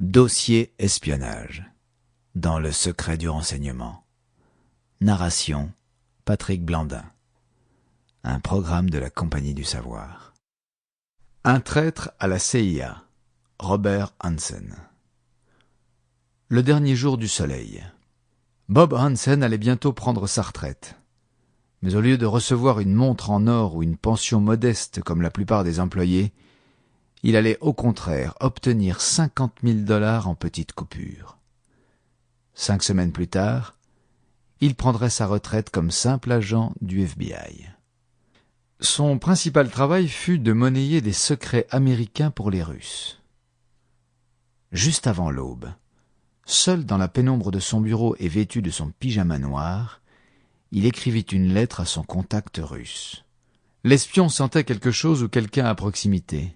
Dossier espionnage. Dans le secret du renseignement. Narration Patrick Blandin. Un programme de la Compagnie du Savoir. Un traître à la CIA. Robert Hansen. Le dernier jour du soleil. Bob Hansen allait bientôt prendre sa retraite. Mais au lieu de recevoir une montre en or ou une pension modeste comme la plupart des employés, il allait au contraire obtenir 50 000 $ en petites coupures. 5 semaines plus tard, il prendrait sa retraite comme simple agent du FBI. Son principal travail fut de monnayer des secrets américains pour les Russes. Juste avant l'aube, seul dans la pénombre de son bureau et vêtu de son pyjama noir, il écrivit une lettre à son contact russe. L'espion sentait quelque chose ou quelqu'un à proximité.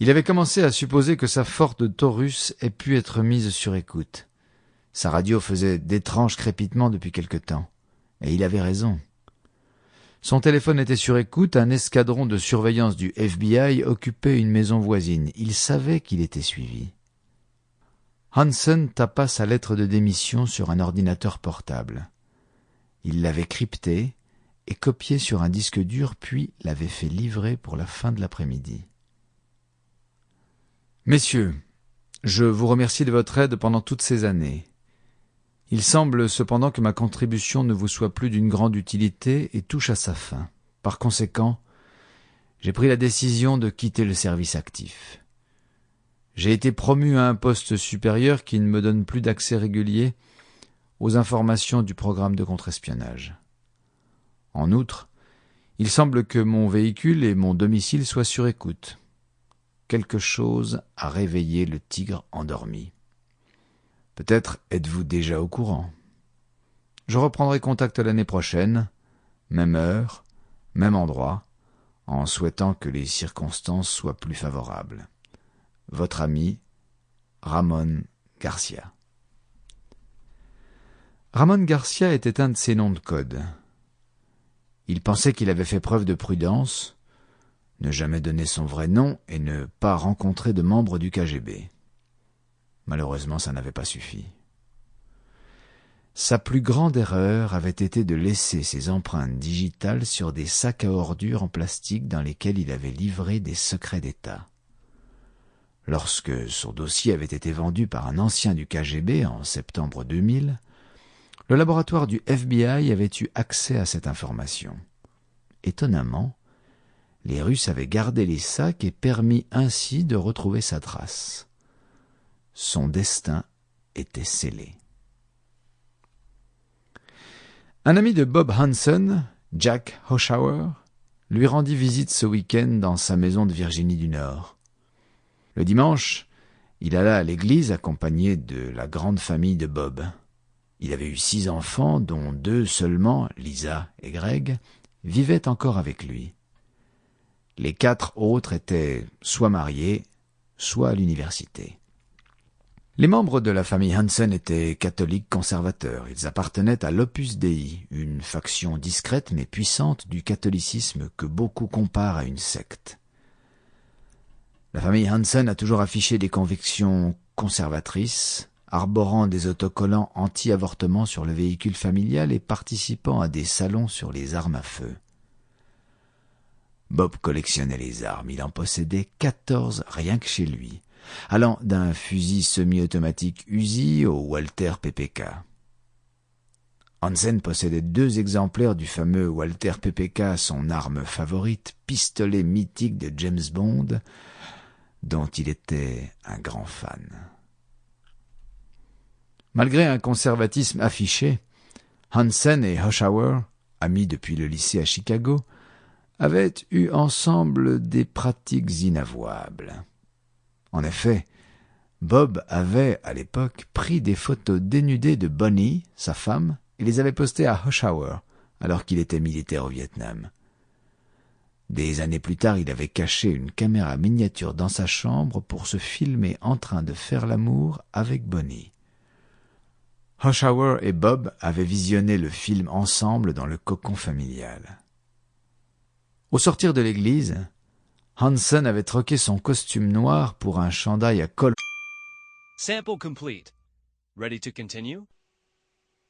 Il avait commencé à supposer que sa Ford Taurus ait pu être mise sur écoute. Sa radio faisait d'étranges crépitements depuis quelque temps, et il avait raison. Son téléphone était sur écoute, un escadron de surveillance du FBI occupait une maison voisine. Il savait qu'il était suivi. Hansen tapa sa lettre de démission sur un ordinateur portable. Il l'avait cryptée et copiée sur un disque dur, puis l'avait fait livrer pour la fin de l'après-midi. Messieurs, je vous remercie de votre aide pendant toutes ces années. Il semble cependant que ma contribution ne vous soit plus d'une grande utilité et touche à sa fin. Par conséquent, j'ai pris la décision de quitter le service actif. J'ai été promu à un poste supérieur qui ne me donne plus d'accès régulier aux informations du programme de contre-espionnage. En outre, il semble que mon véhicule et mon domicile soient sur écoute. Quelque chose a réveillé le tigre endormi. Peut-être êtes-vous déjà au courant. Je reprendrai contact l'année prochaine, même heure, même endroit, en souhaitant que les circonstances soient plus favorables. Votre ami, Ramon Garcia. Ramon Garcia était un de ses noms de code. Il pensait qu'il avait fait preuve de prudence, ne jamais donner son vrai nom et ne pas rencontrer de membres du KGB. Malheureusement, ça n'avait pas suffi. Sa plus grande erreur avait été de laisser ses empreintes digitales sur des sacs à ordures en plastique dans lesquels il avait livré des secrets d'État. Lorsque son dossier avait été vendu par un ancien du KGB en septembre 2000, le laboratoire du FBI avait eu accès à cette information. Étonnamment, les Russes avaient gardé les sacs et permis ainsi de retrouver sa trace. Son destin était scellé. Un ami de Bob Hansen, Jack Hoshauer, lui rendit visite ce week-end dans sa maison de Virginie du Nord. Le dimanche, il alla à l'église accompagné de la grande famille de Bob. Il avait eu 6 enfants, dont 2 seulement, Lisa et Greg, vivaient encore avec lui. Les 4 autres étaient soit mariés, soit à l'université. Les membres de la famille Hansen étaient catholiques conservateurs. Ils appartenaient à l'Opus Dei, une faction discrète mais puissante du catholicisme que beaucoup comparent à une secte. La famille Hansen a toujours affiché des convictions conservatrices, arborant des autocollants anti-avortement sur le véhicule familial et participant à des salons sur les armes à feu. Bob collectionnait les armes. Il en possédait 14 rien que chez lui, allant d'un fusil semi-automatique Uzi au Walter PPK. Hansen possédait 2 exemplaires du fameux Walter PPK, son arme favorite, pistolet mythique de James Bond, dont il était un grand fan. Malgré un conservatisme affiché, Hansen et Hoshauer, amis depuis le lycée à Chicago, avaient eu ensemble des pratiques inavouables. En effet, Bob avait, à l'époque, pris des photos dénudées de Bonnie, sa femme, et les avait postées à Hoshauer, alors qu'il était militaire au Vietnam. Des années plus tard, il avait caché une caméra miniature dans sa chambre pour se filmer en train de faire l'amour avec Bonnie. Hoshauer et Bob avaient visionné le film ensemble dans le cocon familial. Au sortir de l'église, Hansen avait troqué son costume noir pour un chandail à col Sample complete. Ready to continue?